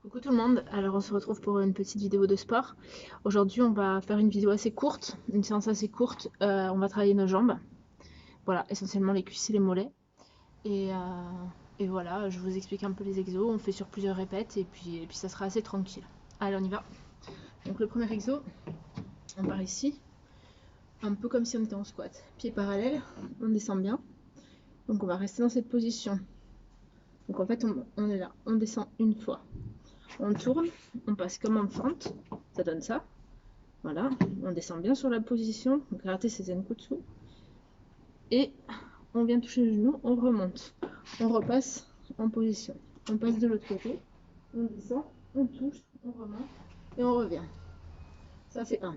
Coucou tout le monde, alors on se retrouve pour une petite vidéo de sport. Aujourd'hui on va faire une vidéo assez courte, une séance assez courte. On va travailler nos jambes, voilà, essentiellement les cuisses et les mollets. Et, voilà, je vous explique un peu les exos, on fait sur plusieurs répètes et puis ça sera assez tranquille. Allez, on y va. Donc le premier exo, on part ici, un peu comme si on était en squat. Pieds parallèles, on descend bien. Donc on va rester dans cette position. Donc en fait on est là, on descend une fois. On tourne, on passe comme en fente, ça donne ça. Voilà, on descend bien sur la position, donc gratter ses zenkutsu. Et on vient toucher le genou, on remonte. On repasse en position. On passe de l'autre côté, on descend, on touche, on remonte et on revient. Ça fait 1.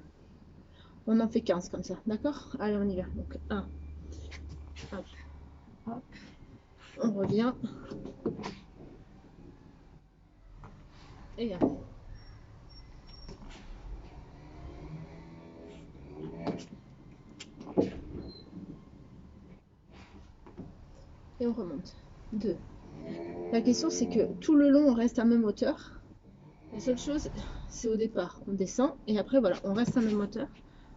On en fait 15 comme ça, d'accord? Allez, on y va. Donc 1, hop, hop, on revient. Et 1. Et on remonte. 2. La question c'est que tout le long on reste à même hauteur. La seule chose c'est au départ, on descend et après voilà, on reste à même hauteur.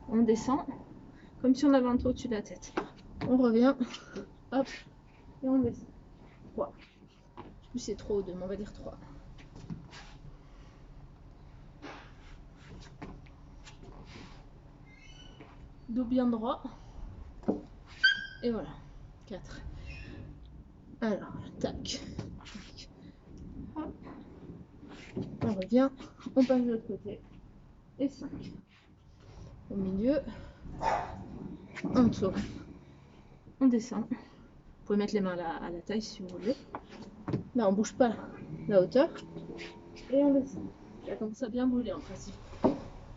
On descend comme si on avait un toit au-dessus de la tête. On revient, hop, et on descend. 3. Je sais plus si c'est 3 ou 2, mais on va dire 3. Dos bien droit. Et voilà. 4. Alors, tac. Hop. On revient. On passe de l'autre côté. Et 5. Au milieu. On tourne. On descend. Vous pouvez mettre les mains à la taille si vous voulez. Là, on bouge pas la hauteur. Et on descend. Ça commence à bien brûler en principe.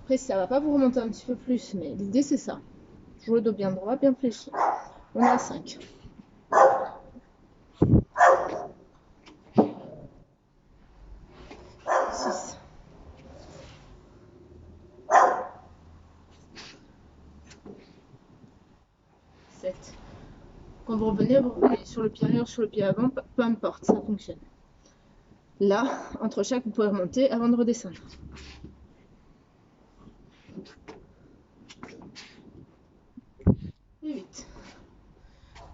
Après, ça va pas vous remonter un petit peu plus, mais l'idée c'est ça. Toujours le dos bien droit, bien fléchi. On est à 5. 6. 7. Quand vous revenez sur le pied arrière, sur le pied avant, peu importe, ça fonctionne. Là, entre chaque, vous pouvez remonter avant de redescendre. Et 8.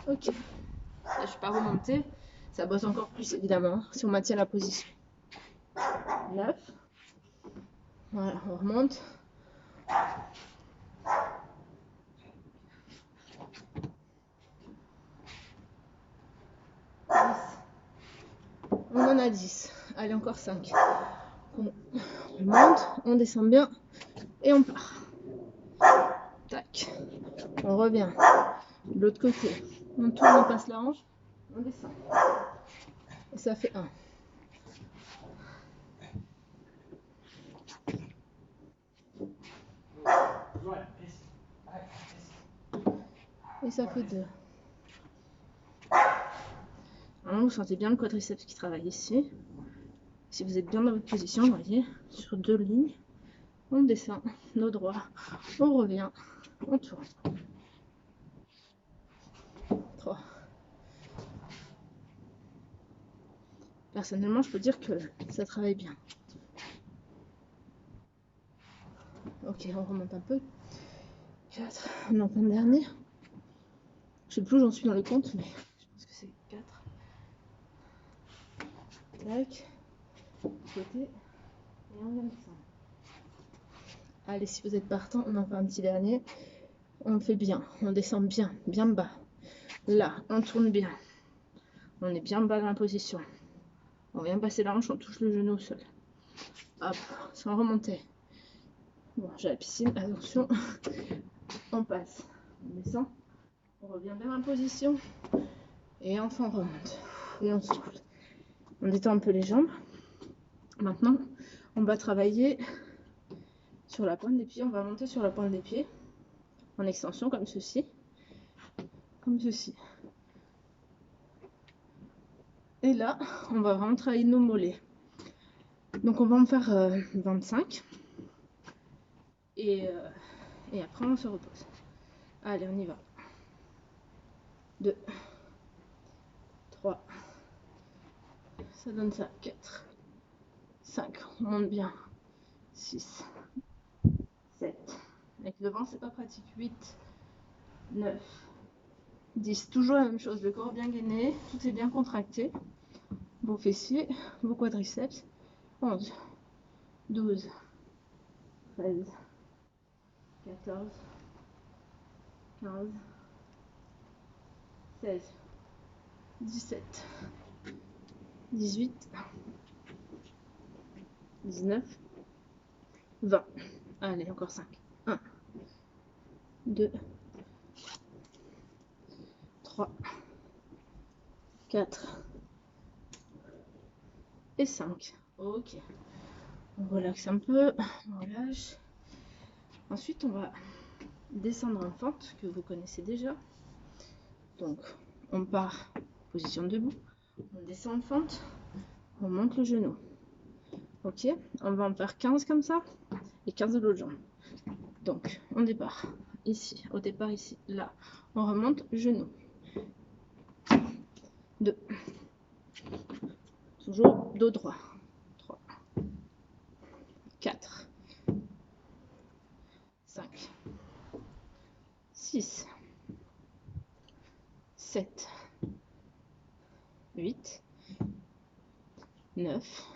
Ok. Là, je ne suis pas remontée. Ça bosse encore plus, évidemment, si on maintient la position. 9. Voilà, on remonte. 10. On en a 10. Allez, encore 5. On monte, on descend bien et on part. Tac. On revient. De l'autre côté. On tourne, on passe la hanche. On descend. Et ça fait 1. Et ça fait 2. Vous sentez bien le quadriceps qui travaille ici. Si vous êtes bien dans votre position, vous voyez, sur 2 lignes, on descend, nos droits, on revient, on tourne. 3. Personnellement, je peux dire que ça travaille bien. Ok, on remonte un peu. 4. On est en fin de dernier. Je sais plus où j'en suis dans les comptes, mais je pense que c'est 4. Tac. Côté. Et on vient descendre. Allez, si vous êtes partant, on en fait un petit dernier. On fait bien, on descend bien, bien bas. Là, on tourne bien. On est bien bas dans la position. On vient passer la hanche, on touche le genou au sol. Hop, sans remonter. Bon, j'ai la piscine, attention. On passe, on descend, on revient bien en position. Et enfin on remonte. Et on souffle. On détend un peu les jambes. Maintenant, on va travailler sur la pointe des pieds. On va monter sur la pointe des pieds. En extension, comme ceci. Comme ceci. Et là, on va vraiment travailler nos mollets. Donc on va en faire 25. Et après on se repose. Allez, on y va. 2. 3. Ça donne ça. 4. 5, on monte bien. 6, 7. Avec le vent, c'est pas pratique. 8, 9, 10. Toujours la même chose, le corps bien gainé, tout est bien contracté. Vos fessiers, vos quadriceps. 11, 12, 13, 14, 15, 16, 17, 18, 19, 20. Allez, encore 5. 1, 2, 3, 4 et 5. Ok. On relaxe un peu, on relâche. Ensuite, on va descendre en fente, que vous connaissez déjà. Donc, on part position debout, on descend en fente, on monte le genou. Ok, on va en faire 15 comme ça et 15 de l'autre jambe. Donc, on départ ici, au départ ici, là, on remonte genou. 2, toujours dos droit. 3, 4, 5, 6, 7, 8, 9,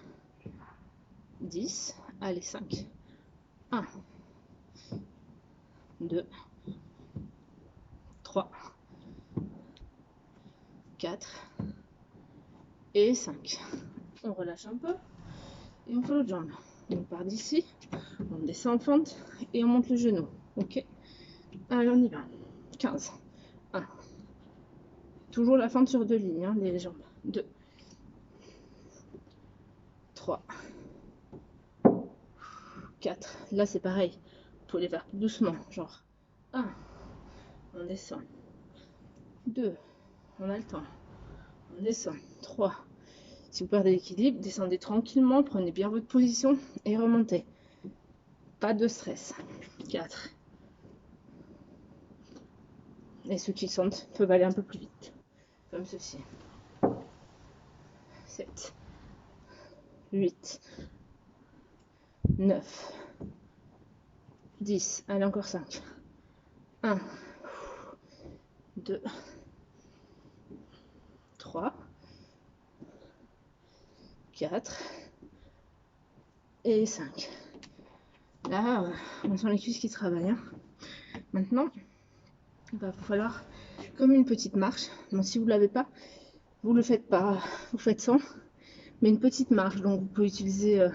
10, allez 5, 1, 2, 3, 4 et 5. On relâche un peu et on fait l'autre jambe. On part d'ici, on descend en fente et on monte le genou. Ok, allez on y va. 15, 1, toujours la fente sur 2 lignes, hein, les jambes. 2, 3, 4, là c'est pareil, il faut les faire plus doucement, genre 1, on descend, 2, on a le temps, on descend, 3, si vous perdez l'équilibre, descendez tranquillement, prenez bien votre position et remontez, pas de stress, 4, et ceux qui sentent peuvent aller un peu plus vite, comme ceci, 7, 8, 9, 10, allez encore 5, 1, 2, 3, 4 et 5. Là, on sent les cuisses qui travaillent. Hein. Maintenant, il va falloir comme une petite marche. Donc, si vous ne l'avez pas, vous ne le faites pas, vous faites sans. Mais une petite marche, donc vous pouvez utiliser,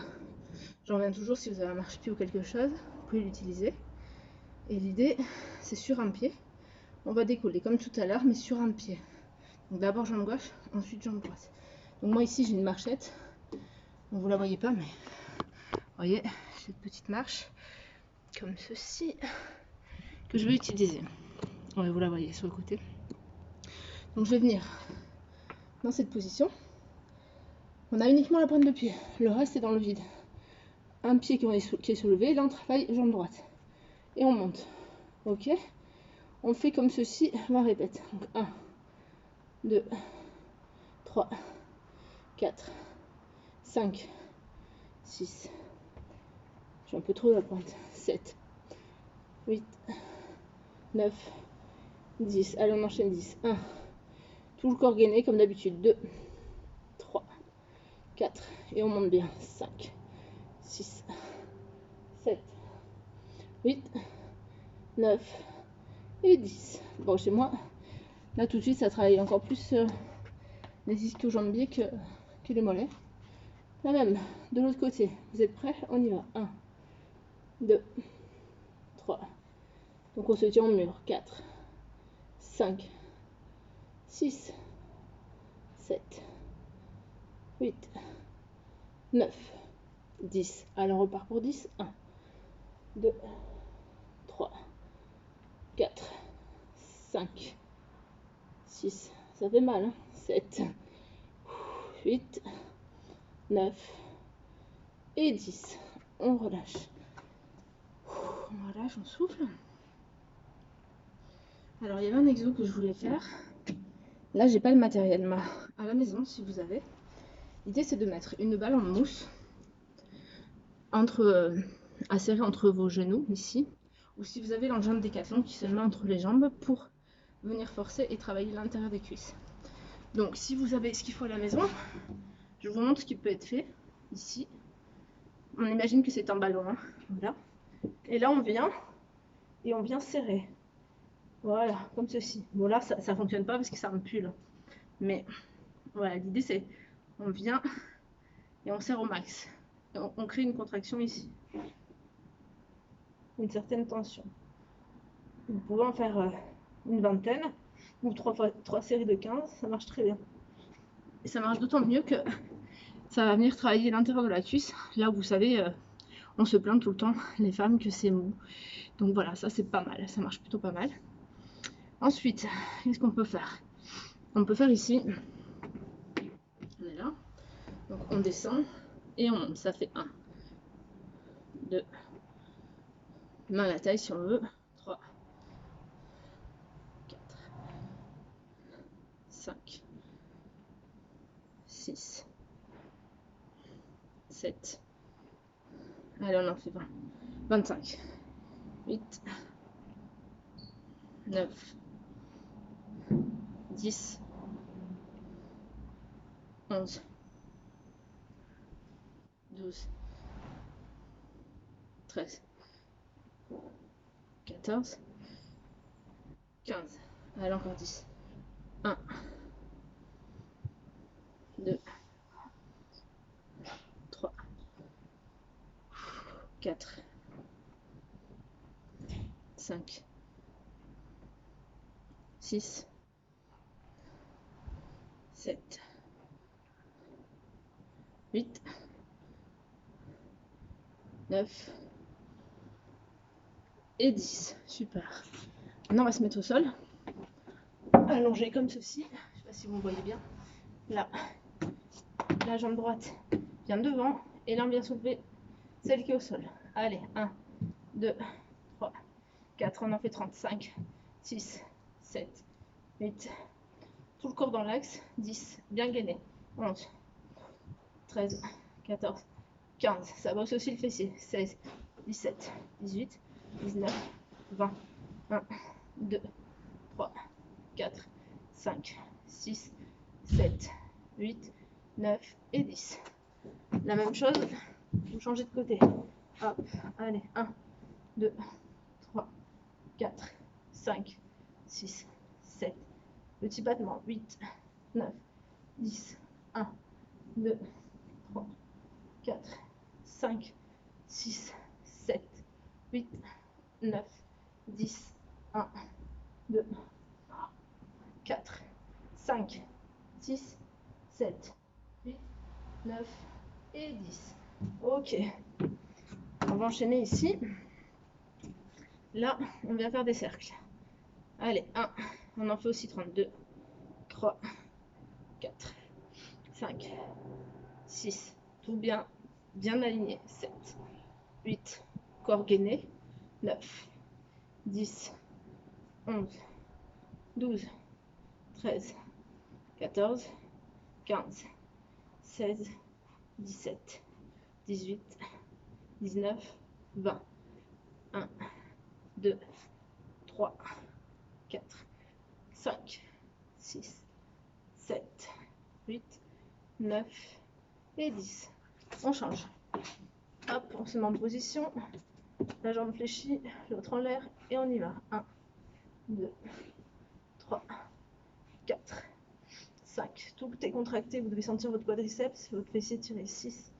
j'en reviens toujours, si vous avez un marche-pied ou quelque chose, vous pouvez l'utiliser. Et l'idée, c'est sur un pied. On va décoller comme tout à l'heure, mais sur un pied. Donc d'abord jambe gauche, ensuite jambe droite. Donc moi ici j'ai une marchette. Vous la voyez pas, mais vous voyez, cette petite marche comme ceci que je vais utiliser. Ouais, vous la voyez sur le côté. Donc je vais venir dans cette position. On a uniquement la pointe de pied, le reste est dans le vide. Un pied qui est soulevé, là on travaille jambe droite. Et on monte. Ok, on fait comme ceci, on répète. Donc 1, 2, 3, 4, 5, 6. Je suis un peu trop à la pointe. 7, 8, 9, 10. Allez, on enchaîne 10. 1. Tout le corps gainé comme d'habitude. 2, 3, 4. Et on monte bien. 5, 6, 7, 8, 9 et 10. Bon, chez moi, là tout de suite, ça travaille encore plus les ischio-jambiers que les mollets. La même, de l'autre côté. Vous êtes prêts? On y va. 1, 2, 3. Donc on se tient au mur. 4, 5, 6, 7, 8, 9, 10. Allez, on repart pour 10. 1, 2, 3, 4, 5, 6. Ça fait mal, hein? 7, 8, 9 et 10. On relâche. On relâche, on souffle. Alors, il y avait un exo que je voulais faire. Là, j'ai pas le matériel, mais à la maison, si vous avez. L'idée, c'est de mettre une balle en mousse à serrer entre vos genoux ici, ou si vous avez l'engin de Décathlon qui se met entre les jambes pour venir forcer et travailler l'intérieur des cuisses. Donc si vous avez ce qu'il faut à la maison, je vous montre ce qui peut être fait ici. On imagine que c'est un ballon, hein. Voilà. Et là on vient et on vient serrer. Voilà, comme ceci. Bon là ça fonctionne pas parce que ça me pue là. Mais voilà, l'idée c'est on vient et on serre au max. Et on crée une contraction ici. Une certaine tension. Vous pouvez en faire une vingtaine ou 3 séries de 15, ça marche très bien. Et ça marche d'autant mieux que ça va venir travailler l'intérieur de la cuisse, là où vous savez, on se plaint tout le temps, les femmes, que c'est mou. Donc voilà, ça c'est pas mal, ça marche plutôt pas mal. Ensuite, qu'est-ce qu'on peut faire? On peut faire ici, on est là, donc on descend et on monte, ça fait 1, 2, main à la taille si on veut, 3, 4, 5, 6, 7, allez on en fait 20, 25, 8, 9, 10, 11, 12, 13, 14, 15, allez encore 10, 1, 2, 3, 4, 5, 6, 7, 8, 9 et 10. Super. Maintenant, on va se mettre au sol, allongé comme ceci. Je ne sais pas si vous me voyez bien. Là, la jambe droite vient devant et là, on vient soulever celle qui est au sol. Allez, 1, 2, 3, 4, on en fait 35, 6, 7, 8, tout le corps dans l'axe, 10, bien gainé, 11, 13, 14, 15, ça bosse aussi le fessier, 16, 17, 18, 19, 20, 1, 2, 3, 4, 5, 6, 7, 8, 9 et 10. La même chose, vous changez de côté. Hop, allez, 1, 2, 3, 4, 5, 6, 7, petit battement, 8, 9, 10, 1, 2, 3, 4, 5, 6, 7, 8, 9, 10, 1, 2, 4, 5, 6, 7, 8, 9 et 10. Ok, on va enchaîner ici. Là, on vient faire des cercles. Allez, 1, on en fait aussi 32, 3, 4, 5, 6, tout bien aligné, 7, 8, corps gainé, 9, 10, 11, 12, 13, 14, 15, 16, 17, 18, 19, 20, 1, 2, 3, 4, 5, 6, 7, 8, 9 et 10. On change. Hop, on se met en position. La jambe fléchie, l'autre en l'air et on y va. 1, 2, 3, 4, 5. Tout est contracté, vous devez sentir votre quadriceps, votre fessier tirer. 6,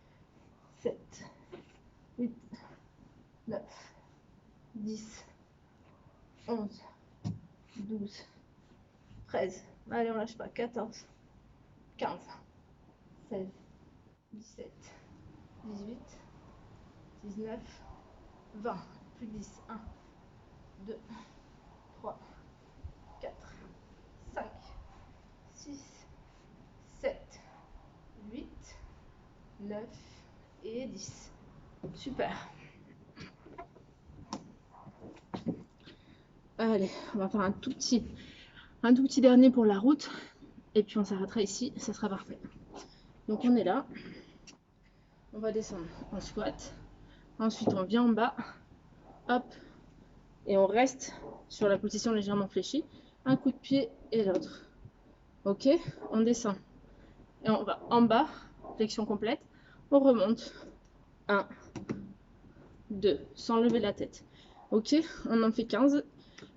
7, 8, 9, 10, 11, 12, 13. Allez, on lâche pas. 14, 15, 16, 17, 18, 19, 20. Plus 10. 1, 2, 3, 4, 5, 6, 7, 8, 9 et 10. Super. Allez, on va faire un tout petit dernier pour la route. Et puis on s'arrêtera ici, ça sera parfait. Donc on est là. On va descendre en squat. Ensuite, on vient en bas, hop, et on reste sur la position légèrement fléchie. Un coup de pied et l'autre. Ok, on descend. Et on va en bas, flexion complète. On remonte. 1, 2, sans lever la tête. Ok, on en fait 15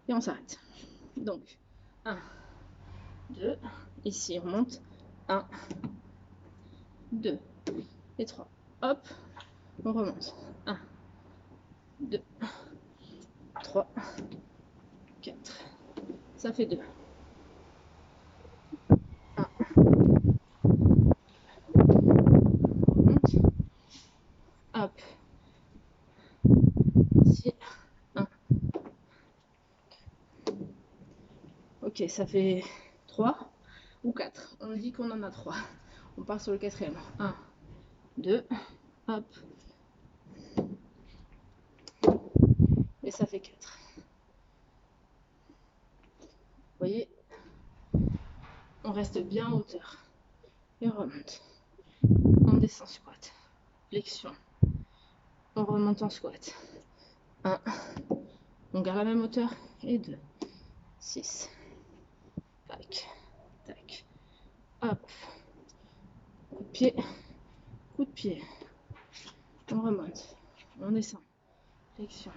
et on s'arrête. Donc, 1, 2, ici on monte. 1, 2 et 3. Hop, on remonte. 1, 2, 3, 4. Ça fait 2. 1. Remonte. Hop. Ici. 1. Ok, ça fait 3 ou 4. On dit qu'on en a 3. On part sur le quatrième. 1, 2, hop. Et ça fait 4. Vous voyez, on reste bien en hauteur. Et on remonte. On descend squat. Flexion. On remonte en squat. 1. On garde la même hauteur. Et 2. 6. Tac. Tac. Hop. Coup de pied. Coup de pied. On remonte. On descend. Flexion.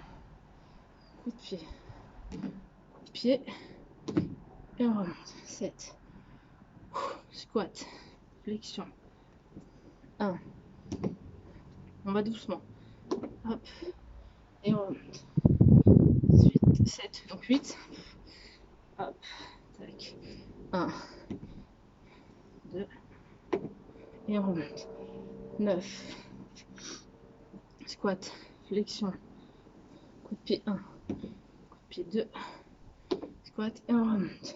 Coup de pied. Coup de pied. Et on remonte. 7. Squat. Flexion. 1. On va doucement. Hop. Et on remonte. 8, 7, donc 8. Hop. Tac. 1. 2. Et on remonte. 9. Squat. Flexion. Coup de pied 1. Coup de pied 2. Squat. Et on remonte.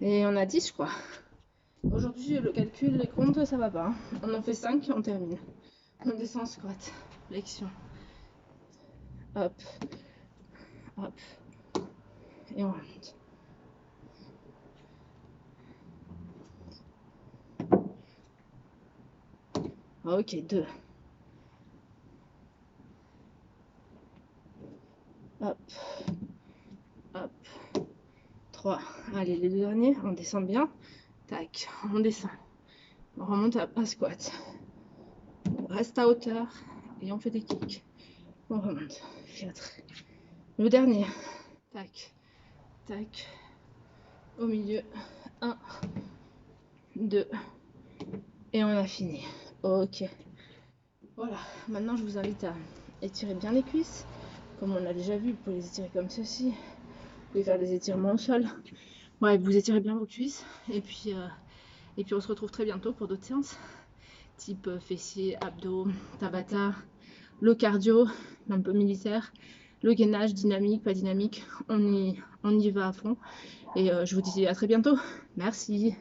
Et on a 10, je crois. Aujourd'hui, le calcul, les comptes, ça va pas. Hein. On en fait 5 et on termine. On descend squat. Flexion. Hop. Hop. Et on remonte. Ok, 2. Hop. Hop. 3. Allez, les deux derniers, on descend bien. Tac, on descend. On remonte à squat. On reste à hauteur et on fait des kicks. On remonte. 4. Le dernier. Tac. Tac. Au milieu. 1. 2. Et on a fini. Ok. Voilà. Maintenant, je vous invite à étirer bien les cuisses. Comme on a déjà vu, vous pouvez les étirer comme ceci. Vous pouvez faire des étirements au sol. Ouais, vous étirez bien vos cuisses. Et puis on se retrouve très bientôt pour d'autres séances. Type fessiers, abdos, tabata, le cardio, un peu militaire, le gainage, dynamique, pas dynamique. On y va à fond. Et je vous dis à très bientôt. Merci.